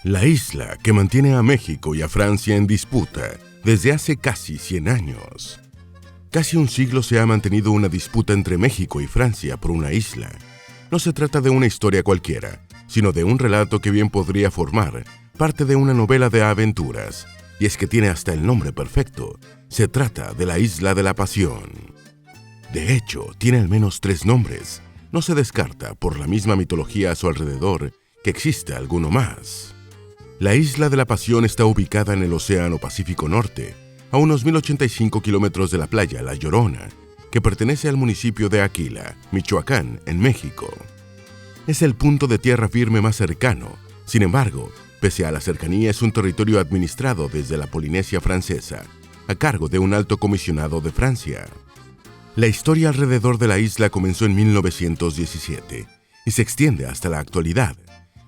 La isla que mantiene a México y a Francia en disputa desde hace casi 100 años. Casi un siglo se ha mantenido una disputa entre México y Francia por una isla. No se trata de una historia cualquiera, sino de un relato que bien podría formar parte de una novela de aventuras. Y es que tiene hasta el nombre perfecto. Se trata de la Isla de la Pasión. De hecho, tiene al menos 3 nombres. No se descarta, por la misma mitología a su alrededor, que existe alguno más. La Isla de la Pasión está ubicada en el Océano Pacífico Norte, a unos 1085 kilómetros de la playa La Llorona, que pertenece al municipio de Aquila, Michoacán, en México. Es el punto de tierra firme más cercano. Sin embargo, pese a la cercanía, es un territorio administrado desde la Polinesia Francesa, a cargo de un alto comisionado de Francia. La historia alrededor de la isla comenzó en 1917 y se extiende hasta la actualidad,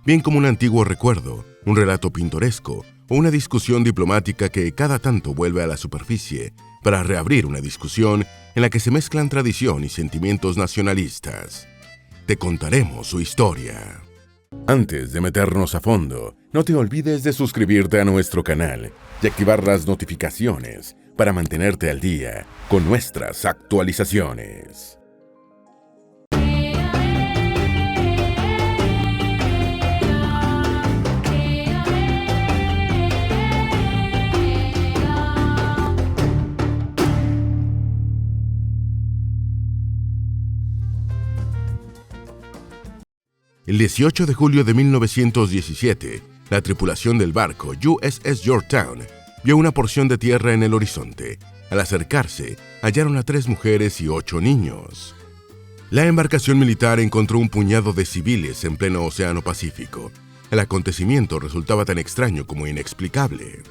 bien como un antiguo recuerdo, un relato pintoresco o una discusión diplomática que cada tanto vuelve a la superficie para reabrir una discusión en la que se mezclan tradición y sentimientos nacionalistas. Te contaremos su historia. Antes de meternos a fondo, no te olvides de suscribirte a nuestro canal y activar las notificaciones para mantenerte al día con nuestras actualizaciones. El 18 de julio de 1917, la tripulación del barco USS Yorktown vio una porción de tierra en el horizonte. Al acercarse, hallaron a 3 mujeres y 8 niños. La embarcación militar encontró un puñado de civiles en pleno Océano Pacífico. El acontecimiento resultaba tan extraño como inexplicable.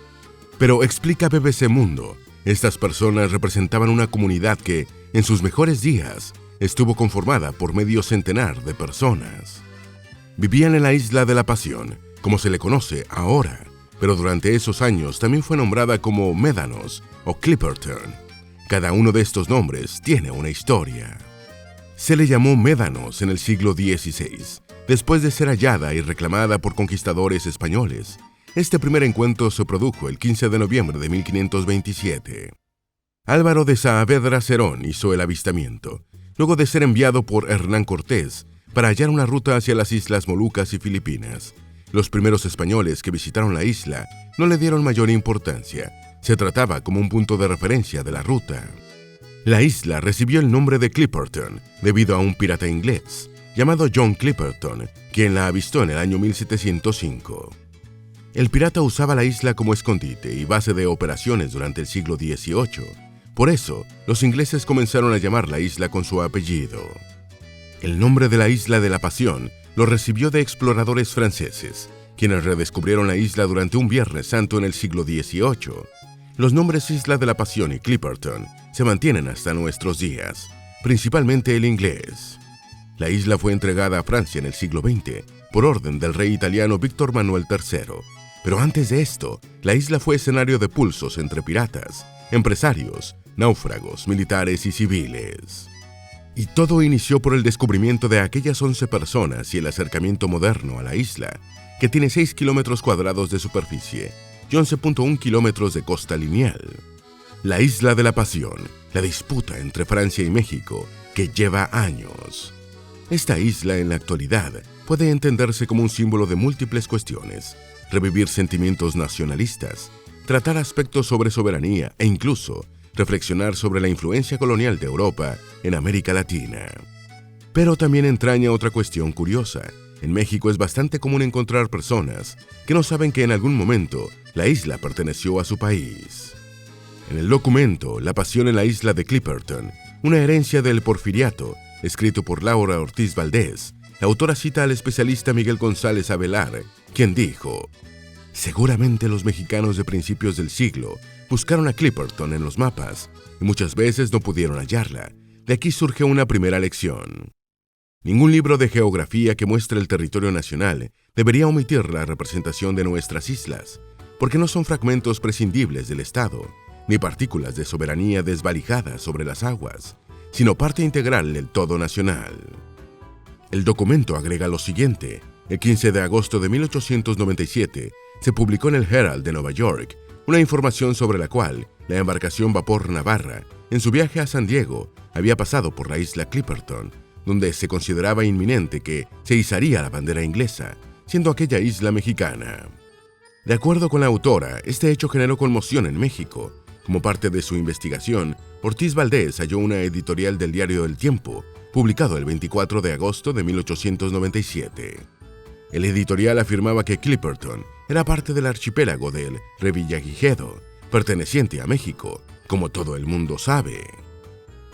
Pero explica BBC Mundo, estas personas representaban una comunidad que, en sus mejores días, estuvo conformada por medio centenar de personas. Vivían en la Isla de la Pasión, como se le conoce ahora, pero durante esos años también fue nombrada como Médanos o Clipperton. Cada uno de estos nombres tiene una historia. Se le llamó Médanos en el siglo XVI, después de ser hallada y reclamada por conquistadores españoles. Este primer encuentro se produjo el 15 de noviembre de 1527. Álvaro de Saavedra Cerón hizo el avistamiento, luego de ser enviado por Hernán Cortés para hallar una ruta hacia las Islas Molucas y Filipinas. Los primeros españoles que visitaron la isla no le dieron mayor importancia. Se trataba como un punto de referencia de la ruta. La isla recibió el nombre de Clipperton debido a un pirata inglés llamado John Clipperton, quien la avistó en el año 1705. El pirata usaba la isla como escondite y base de operaciones durante el siglo XVIII. Por eso, los ingleses comenzaron a llamar la isla con su apellido. El nombre de la Isla de la Pasión lo recibió de exploradores franceses, quienes redescubrieron la isla durante un Viernes Santo en el siglo XVIII. Los nombres Isla de la Pasión y Clipperton se mantienen hasta nuestros días, principalmente el inglés. La isla fue entregada a Francia en el siglo XX por orden del rey italiano Víctor Manuel III, pero antes de esto, la isla fue escenario de pulsos entre piratas, empresarios, náufragos, militares y civiles. Y todo inició por el descubrimiento de aquellas 11 personas y el acercamiento moderno a la isla, que tiene 6 kilómetros cuadrados de superficie y 11.1 kilómetros de costa lineal. La Isla de la Pasión, la disputa entre Francia y México, que lleva años. Esta isla en la actualidad puede entenderse como un símbolo de múltiples cuestiones: revivir sentimientos nacionalistas, tratar aspectos sobre soberanía e incluso reflexionar sobre la influencia colonial de Europa en América Latina. Pero también entraña otra cuestión curiosa. En México es bastante común encontrar personas que no saben que en algún momento la isla perteneció a su país. En el documento La Pasión en la Isla de Clipperton, una herencia del Porfiriato, escrito por Laura Ortiz Valdés, la autora cita al especialista Miguel González Avelar, quien dijo: seguramente los mexicanos de principios del siglo buscaron a Clipperton en los mapas y muchas veces no pudieron hallarla. De aquí surge una primera lección. Ningún libro de geografía que muestre el territorio nacional debería omitir la representación de nuestras islas, porque no son fragmentos prescindibles del Estado, ni partículas de soberanía desvalijadas sobre las aguas, sino parte integral del todo nacional. El documento agrega lo siguiente: El 15 de agosto de 1897 se publicó en el Herald de Nueva York una información sobre la cual la embarcación Vapor Navarra, en su viaje a San Diego, había pasado por la isla Clipperton, donde se consideraba inminente que se izaría la bandera inglesa, siendo aquella isla mexicana. De acuerdo con la autora, este hecho generó conmoción en México. Como parte de su investigación, Ortiz Valdés halló una editorial del diario El Tiempo, publicado el 24 de agosto de 1897. El editorial afirmaba que Clipperton era parte del archipiélago del Revillagigedo, perteneciente a México, como todo el mundo sabe.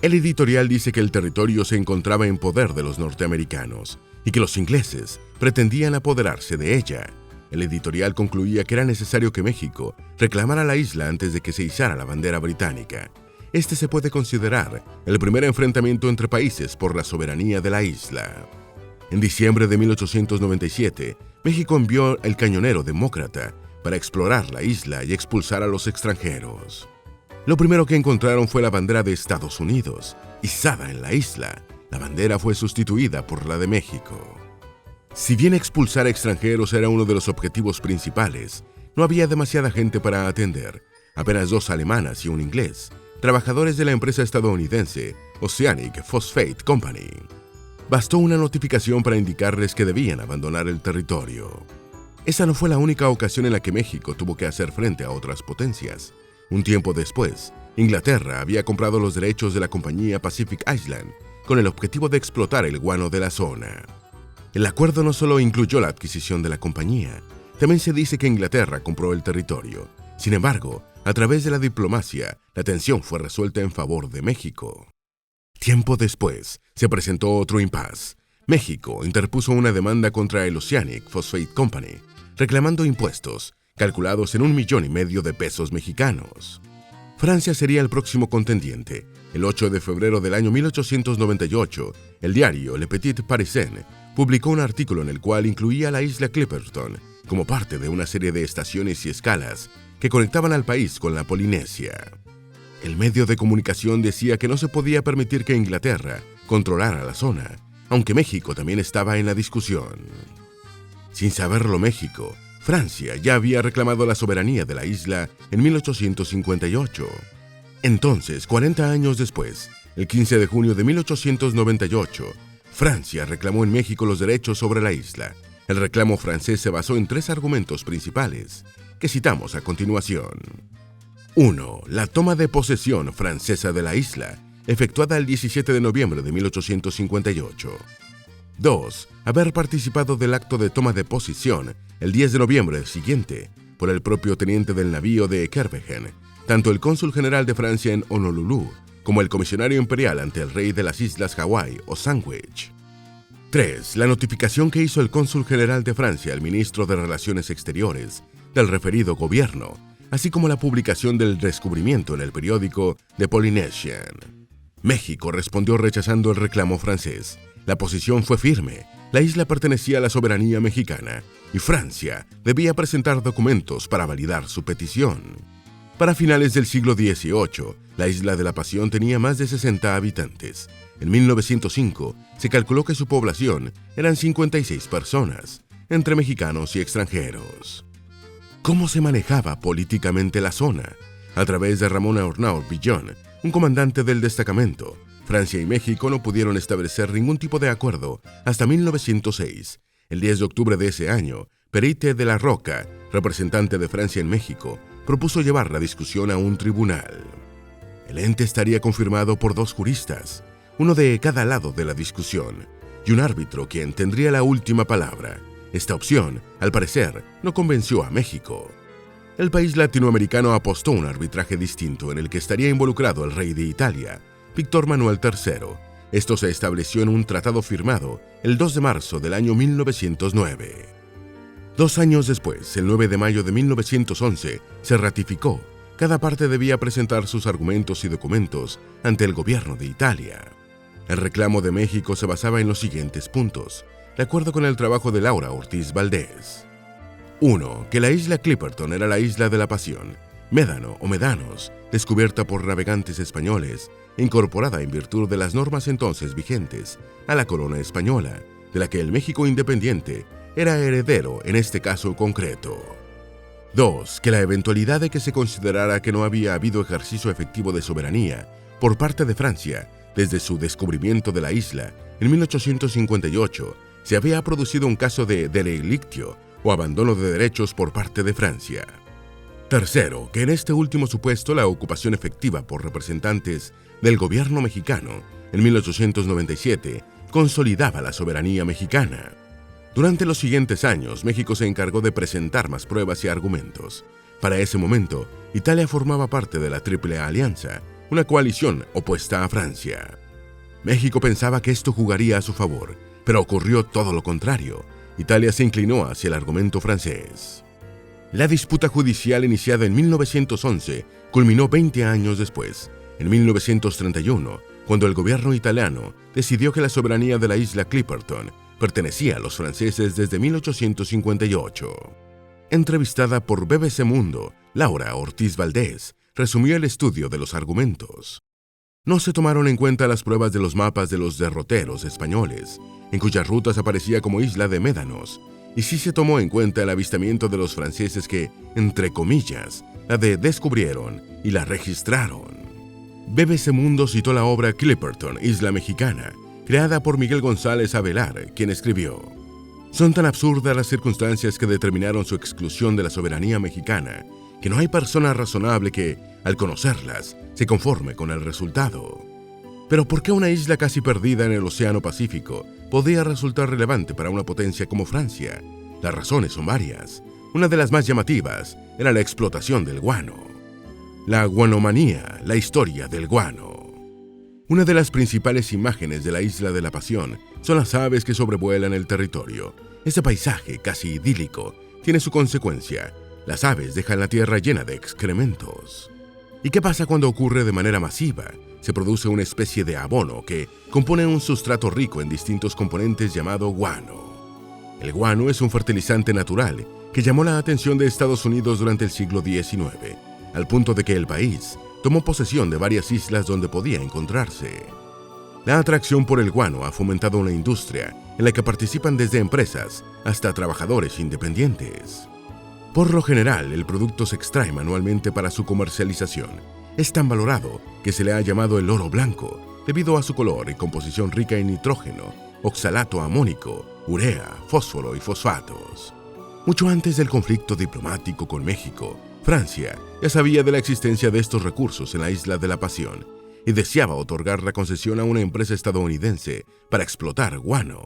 El editorial dice que el territorio se encontraba en poder de los norteamericanos y que los ingleses pretendían apoderarse de ella. El editorial concluía que era necesario que México reclamara la isla antes de que se izara la bandera británica. Este se puede considerar el primer enfrentamiento entre países por la soberanía de la isla. En diciembre de 1897, México envió el cañonero demócrata para explorar la isla y expulsar a los extranjeros. Lo primero que encontraron fue la bandera de Estados Unidos, izada en la isla. La bandera fue sustituida por la de México. Si bien expulsar extranjeros era uno de los objetivos principales, no había demasiada gente para atender. Apenas 2 alemanas y un inglés, trabajadores de la empresa estadounidense Oceanic Phosphate Company. Bastó una notificación para indicarles que debían abandonar el territorio. Esa no fue la única ocasión en la que México tuvo que hacer frente a otras potencias. Un tiempo después, Inglaterra había comprado los derechos de la compañía Pacific Island con el objetivo de explotar el guano de la zona. El acuerdo no solo incluyó la adquisición de la compañía, también se dice que Inglaterra compró el territorio. Sin embargo, a través de la diplomacia, la tensión fue resuelta en favor de México. Tiempo después, se presentó otro impasse. México interpuso una demanda contra el Oceanic Phosphate Company, reclamando impuestos, calculados en $1,5 millones de pesos mexicanos. Francia sería el próximo contendiente. El 8 de febrero del año 1898, el diario Le Petit Parisien publicó un artículo en el cual incluía la isla Clipperton como parte de una serie de estaciones y escalas que conectaban al país con la Polinesia. El medio de comunicación decía que no se podía permitir que Inglaterra controlara la zona, aunque México también estaba en la discusión. Sin saberlo México, Francia ya había reclamado la soberanía de la isla en 1858. Entonces, 40 años después, el 15 de junio de 1898, Francia reclamó en México los derechos sobre la isla. El reclamo francés se basó en 3 argumentos principales, que citamos a continuación. 1. La toma de posesión francesa de la isla, efectuada el 17 de noviembre de 1858. 2. Haber participado del acto de toma de posesión el 10 de noviembre siguiente por el propio teniente del navío de Kervegen, tanto el cónsul general de Francia en Honolulu como el comisionario imperial ante el rey de las islas Hawái o Sandwich. 3. La notificación que hizo el cónsul general de Francia al ministro de Relaciones Exteriores del referido gobierno, así como la publicación del descubrimiento en el periódico The Polynesian. México respondió rechazando el reclamo francés. La posición fue firme. La isla pertenecía a la soberanía mexicana y Francia debía presentar documentos para validar su petición. Para finales del siglo XVIII, la isla de la Pasión tenía más de 60 habitantes. En 1905, se calculó que su población eran 56 personas, entre mexicanos y extranjeros. ¿Cómo se manejaba políticamente la zona? A través de Ramón Arnaud Villon, un comandante del destacamento, Francia y México no pudieron establecer ningún tipo de acuerdo hasta 1906. El 10 de octubre de ese año, Perite de la Roca, representante de Francia en México, propuso llevar la discusión a un tribunal. El ente estaría confirmado por 2 juristas, uno de cada lado de la discusión, y un árbitro quien tendría la última palabra. Esta opción, al parecer, no convenció a México. El país latinoamericano apostó un arbitraje distinto en el que estaría involucrado el rey de Italia, Víctor Manuel III. Esto se estableció en un tratado firmado el 2 de marzo del año 1909. 2 años después, el 9 de mayo de 1911, se ratificó. Cada parte debía presentar sus argumentos y documentos ante el gobierno de Italia. El reclamo de México se basaba en los siguientes puntos, de acuerdo con el trabajo de Laura Ortiz Valdés. 1. Que la isla Clipperton era la isla de la Pasión, médano o médanos, descubierta por navegantes españoles, incorporada en virtud de las normas entonces vigentes a la corona española, de la que el México independiente era heredero en este caso concreto. 2. Que la eventualidad de que se considerara que no había habido ejercicio efectivo de soberanía por parte de Francia desde su descubrimiento de la isla en 1858, se había producido un caso de derelictio o abandono de derechos por parte de Francia. 3. Que en este último supuesto la ocupación efectiva por representantes del gobierno mexicano en 1897 consolidaba la soberanía mexicana. Durante los siguientes años, México se encargó de presentar más pruebas y argumentos. Para ese momento, Italia formaba parte de la Triple Alianza, una coalición opuesta a Francia. México pensaba que esto jugaría a su favor, pero ocurrió todo lo contrario. Italia se inclinó hacia el argumento francés. La disputa judicial iniciada en 1911 culminó 20 años después, en 1931, cuando el gobierno italiano decidió que la soberanía de la isla Clipperton pertenecía a los franceses desde 1858. Entrevistada por BBC Mundo, Laura Ortiz Valdés resumió el estudio de los argumentos. No se tomaron en cuenta las pruebas de los mapas de los derroteros españoles, en cuyas rutas aparecía como isla de médanos, y sí se tomó en cuenta el avistamiento de los franceses que, entre comillas, la descubrieron y la registraron. BBC Mundo citó la obra Clipperton, Isla Mexicana, creada por Miguel González Avelar, quien escribió: son tan absurdas las circunstancias que determinaron su exclusión de la soberanía mexicana, que no hay persona razonable que, al conocerlas, se conforme con el resultado. Pero ¿por qué una isla casi perdida en el Océano Pacífico podía resultar relevante para una potencia como Francia? Las razones son varias. Una de las más llamativas era la explotación del guano. La guanomanía, la historia del guano. Una de las principales imágenes de la Isla de la Pasión son las aves que sobrevuelan el territorio. Este paisaje casi idílico tiene su consecuencia. Las aves dejan la tierra llena de excrementos. ¿Y qué pasa cuando ocurre de manera masiva? Se produce una especie de abono que compone un sustrato rico en distintos componentes llamado guano. El guano es un fertilizante natural que llamó la atención de Estados Unidos durante el siglo XIX, al punto de que el país tomó posesión de varias islas donde podía encontrarse. La atracción por el guano ha fomentado una industria en la que participan desde empresas hasta trabajadores independientes. Por lo general, el producto se extrae manualmente para su comercialización. Es tan valorado que se le ha llamado el oro blanco, debido a su color y composición rica en nitrógeno, oxalato amónico, urea, fósforo y fosfatos. Mucho antes del conflicto diplomático con México, Francia ya sabía de la existencia de estos recursos en la Isla de la Pasión y deseaba otorgar la concesión a una empresa estadounidense para explotar guano.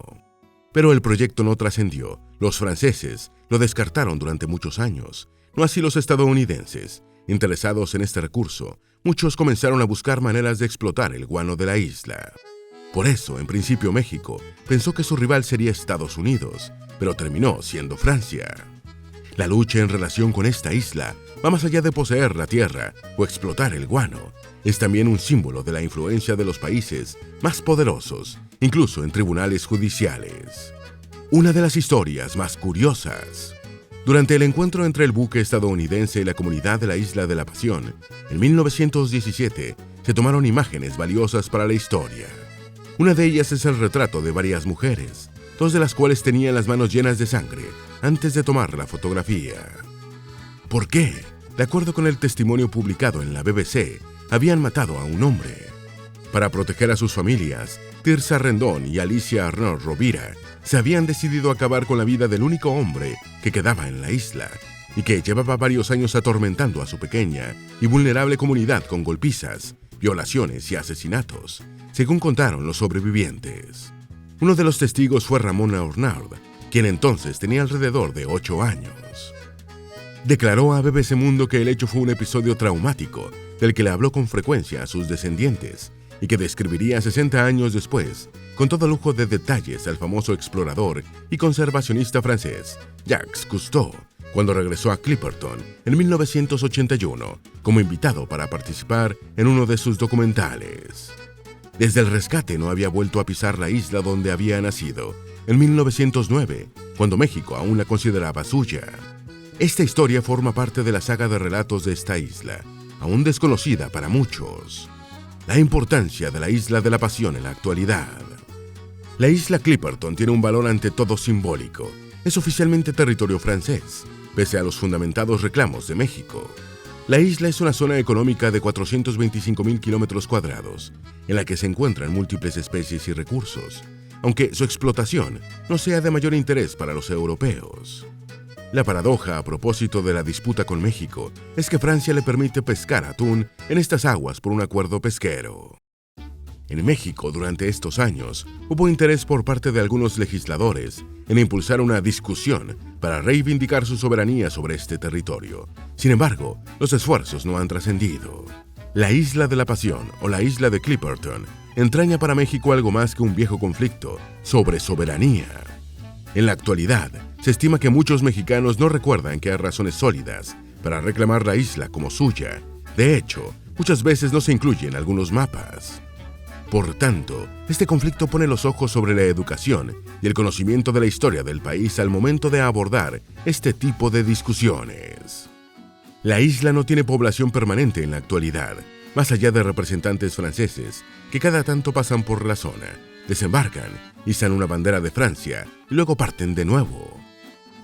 Pero el proyecto no trascendió. Los franceses lo descartaron durante muchos años, no así los estadounidenses. Interesados en este recurso, muchos comenzaron a buscar maneras de explotar el guano de la isla. Por eso, en principio, México pensó que su rival sería Estados Unidos, pero terminó siendo Francia. La lucha en relación con esta isla va más allá de poseer la tierra o explotar el guano. Es también un símbolo de la influencia de los países más poderosos, incluso en tribunales judiciales. Una de las historias más curiosas. Durante el encuentro entre el buque estadounidense y la comunidad de la Isla de la Pasión, en 1917, se tomaron imágenes valiosas para la historia. Una de ellas es el retrato de varias mujeres, dos de las cuales tenían las manos llenas de sangre antes de tomar la fotografía. ¿Por qué? De acuerdo con el testimonio publicado en la BBC, habían matado a un hombre. Para proteger a sus familias, Tirsa Rendón y Alicia Arnaud Rovira se habían decidido acabar con la vida del único hombre que quedaba en la isla y que llevaba varios años atormentando a su pequeña y vulnerable comunidad con golpizas, violaciones y asesinatos, según contaron los sobrevivientes. Uno de los testigos fue Ramón Arnaud, quien entonces tenía alrededor de 8 años. Declaró a BBC Mundo que el hecho fue un episodio traumático del que le habló con frecuencia a sus descendientes y que describiría 60 años después, con todo lujo de detalles, al famoso explorador y conservacionista francés Jacques Cousteau, cuando regresó a Clipperton en 1981 como invitado para participar en uno de sus documentales. Desde el rescate no había vuelto a pisar la isla donde había nacido, en 1909, cuando México aún la consideraba suya. Esta historia forma parte de la saga de relatos de esta isla, aún desconocida para muchos. La importancia de la Isla de la Pasión en la actualidad. La isla Clipperton tiene un valor ante todo simbólico. es oficialmente territorio francés, pese a los fundamentados reclamos de México. La isla es una zona económica de 425.000 kilómetros cuadrados, en la que se encuentran múltiples especies y recursos, aunque su explotación no sea de mayor interés para los europeos. La paradoja a propósito de la disputa con México es que Francia le permite pescar atún en estas aguas por un acuerdo pesquero. En México, durante estos años, hubo interés por parte de algunos legisladores en impulsar una discusión para reivindicar su soberanía sobre este territorio. Sin embargo, los esfuerzos no han trascendido. La Isla de la Pasión o la Isla de Clipperton entraña para México algo más que un viejo conflicto sobre soberanía. En la actualidad, se estima que muchos mexicanos no recuerdan que hay razones sólidas para reclamar la isla como suya. De hecho, muchas veces no se incluye en algunos mapas. Por tanto, este conflicto pone los ojos sobre la educación y el conocimiento de la historia del país al momento de abordar este tipo de discusiones. La isla no tiene población permanente en la actualidad, más allá de representantes franceses que cada tanto pasan por la zona, desembarcan, izan una bandera de Francia y luego parten de nuevo.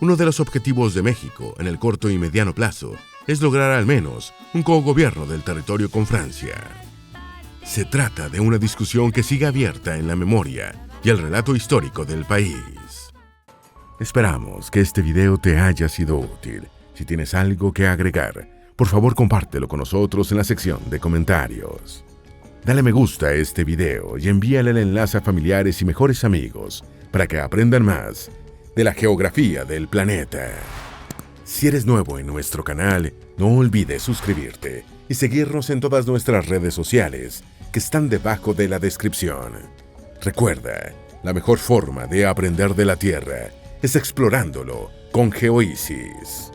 Uno de los objetivos de México en el corto y mediano plazo es lograr al menos un cogobierno del territorio con Francia. Se trata de una discusión que sigue abierta en la memoria y el relato histórico del país. Esperamos que este video te haya sido útil. Si tienes algo que agregar, por favor compártelo con nosotros en la sección de comentarios. Dale me gusta a este video y envíale el enlace a familiares y mejores amigos para que aprendan más de la geografía del planeta. Si eres nuevo en nuestro canal, no olvides suscribirte y seguirnos en todas nuestras redes sociales que están debajo de la descripción. Recuerda, la mejor forma de aprender de la Tierra es explorándolo con GeoEasy's.